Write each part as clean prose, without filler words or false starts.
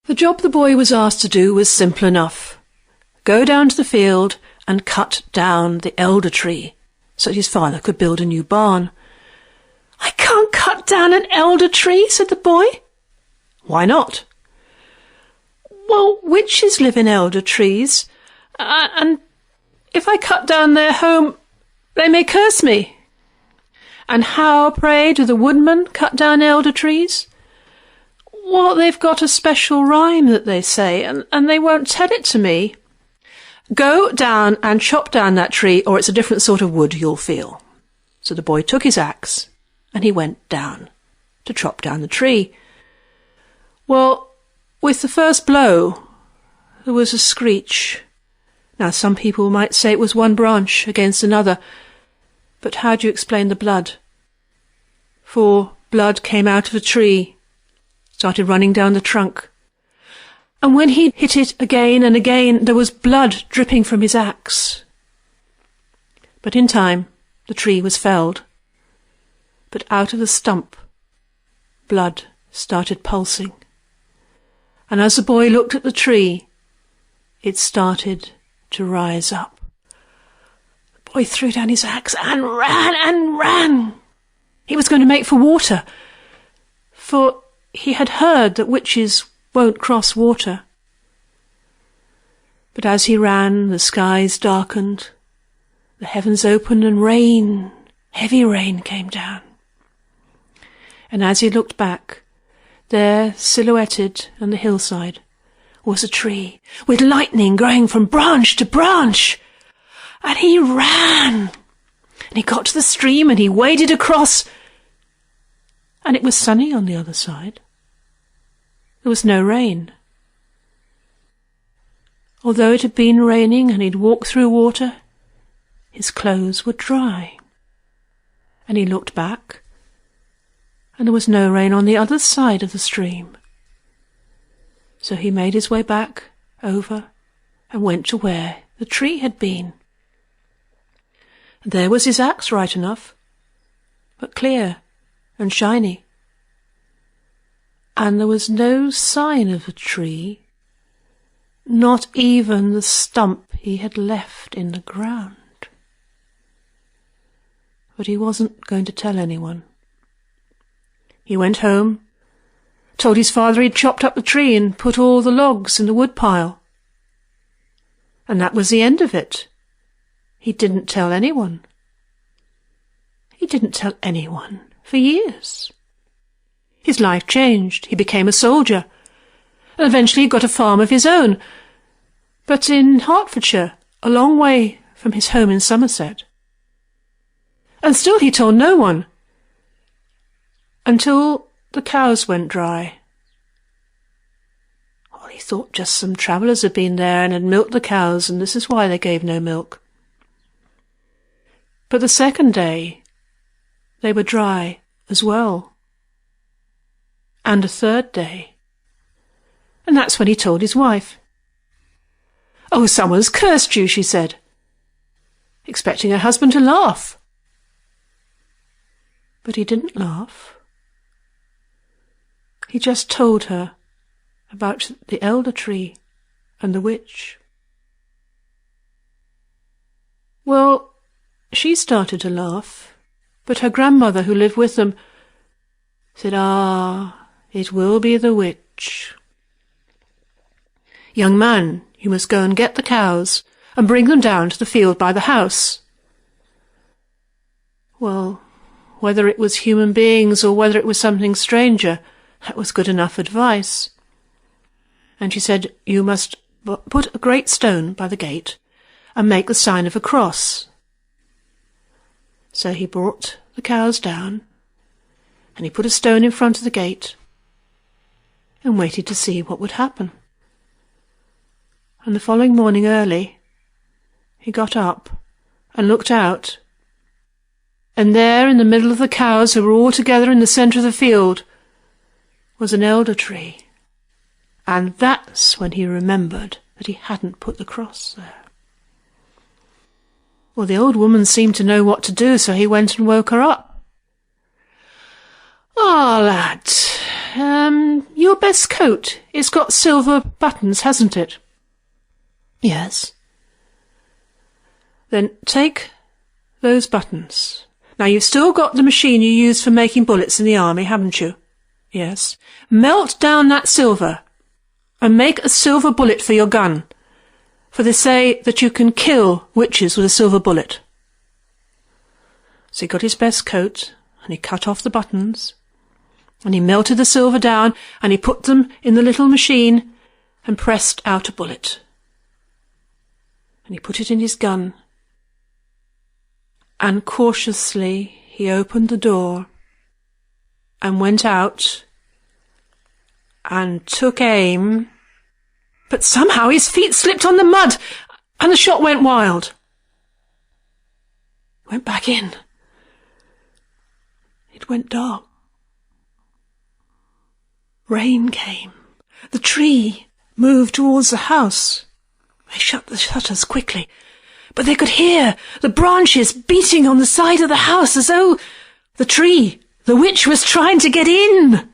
The job the boy was asked to do was simple enough. Go down to the field and cut down the elder tree so that his father could build a new barn. "I can't cut down an elder tree," said the boy. "Why not?" "Well, witches live in elder trees, and if I cut down their home, they may curse me." "And how, pray, do the woodmen cut down elder trees?" "Well, they've got a special rhyme that they say, and they won't tell it to me." "Go down and chop down that tree, or it's a different sort of wood you'll feel." So the boy took his axe, and he went down to chop down the tree. Well, with the first blow, there was a screech. Now, some people might say it was one branch against another, but how do you explain the blood? For blood came out of the tree, started running down the trunk. And when he hit it again and again, there was blood dripping from his axe. But in time, the tree was felled. But out of the stump, blood started pulsing. And as the boy looked at the tree, it started to rise up. The boy threw down his axe and ran. He was going to make for water, for he had heard that witches won't cross water. But as he ran, the skies darkened, the heavens opened, and rain, heavy rain, came down. And as he looked back, there, silhouetted on the hillside, was a tree with lightning growing from branch to branch. And he ran, and he got to the stream, and he waded across, and it was sunny on the other side. There was no rain. Although it had been raining and he'd walked through water, his clothes were dry. And he looked back, and there was no rain on the other side of the stream. So he made his way back over and went to where the tree had been. And there was his axe right enough, but clear and shiny. And there was no sign of a tree, not even the stump he had left in the ground. But he wasn't going to tell anyone. He went home, told his father he'd chopped up the tree and put all the logs in the woodpile. And that was the end of it. He didn't tell anyone. He didn't tell anyone for years. His life changed. He became a soldier, and eventually he got a farm of his own, but in Hertfordshire, a long way from his home in Somerset. And still he told no one, until the cows went dry. Well, he thought just some travellers had been there and had milked the cows, and this is why they gave no milk. But the second day, they were dry as well. And a third day. And that's when he told his wife. "Oh, someone's cursed you," she said, expecting her husband to laugh. But he didn't laugh. He just told her about the elder tree and the witch. Well, she started to laugh, but her grandmother, who lived with them, said, "Ah, it will be the witch. Young man, you must go and get the cows and bring them down to the field by the house." Well, whether it was human beings or whether it was something stranger, that was good enough advice. And she said, "You must put a great stone by the gate and make the sign of a cross." So he brought the cows down, and he put a stone in front of the gate and waited to see what would happen. And the following morning early, he got up and looked out, and there in the middle of the cows, who were all together in the centre of the field, was an elder tree. And that's when he remembered that he hadn't put the cross there. Well, the old woman seemed to know what to do, so he went and woke her up. "Ah, lad, Your best coat. It's got silver buttons, hasn't it? Yes. Then take those buttons. Now, you've still got the machine you used for making bullets in the army, haven't you? Yes. Melt down that silver and make a silver bullet for your gun, for they say that you can kill witches with a silver bullet. So he got his best coat, and he cut off the buttons, and he melted the silver down, and he put them in the little machine and pressed out a bullet. And he put it in his gun, and cautiously he opened the door and went out and took aim, but somehow his feet slipped on the mud and the shot went wild. Went back in. It went dark. Rain came. The tree moved towards the house. They shut the shutters quickly, but they could hear the branches beating on the side of the house as though the witch was trying to get in.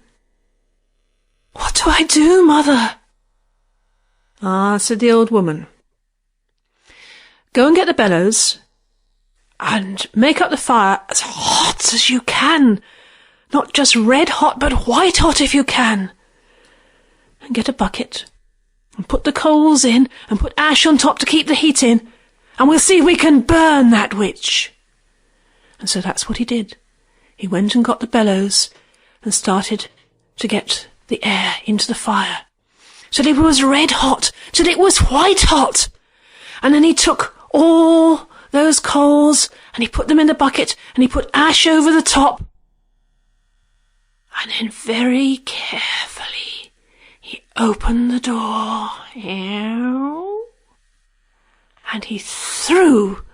"What do I do, Mother?" "Ah," said the old woman. "Go and get the bellows and make up the fire as hot as you can. Not just red hot, but white hot if you can. And get a bucket and put the coals in and put ash on top to keep the heat in, and we'll see if we can burn that witch." And so that's what he did. He went and got the bellows and started to get the air into the fire, till it was red hot, till it was white hot. And then he took all those coals and he put them in the bucket and he put ash over the top. And then very carefully he opened the door, and he threw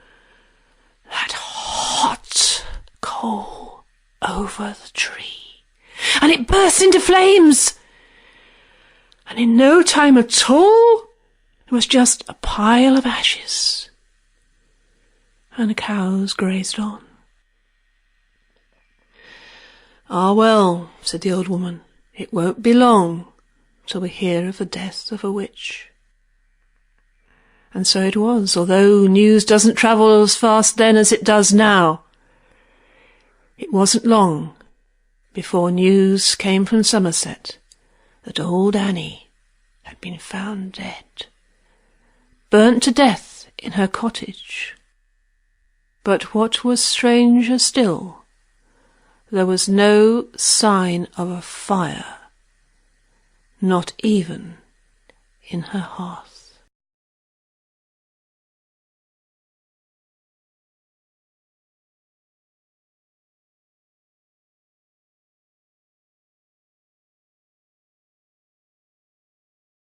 that hot coal over the tree. And it burst into flames. And in no time at all, it was just a pile of ashes. And the cows grazed on. "Ah, well," said the old woman, "it won't be long till we hear of the death of a witch." And so it was, although news doesn't travel as fast then as it does now. It wasn't long before news came from Somerset that old Annie had been found dead, burnt to death in her cottage. But what was stranger still, there was no sign of a fire, not even in her hearth.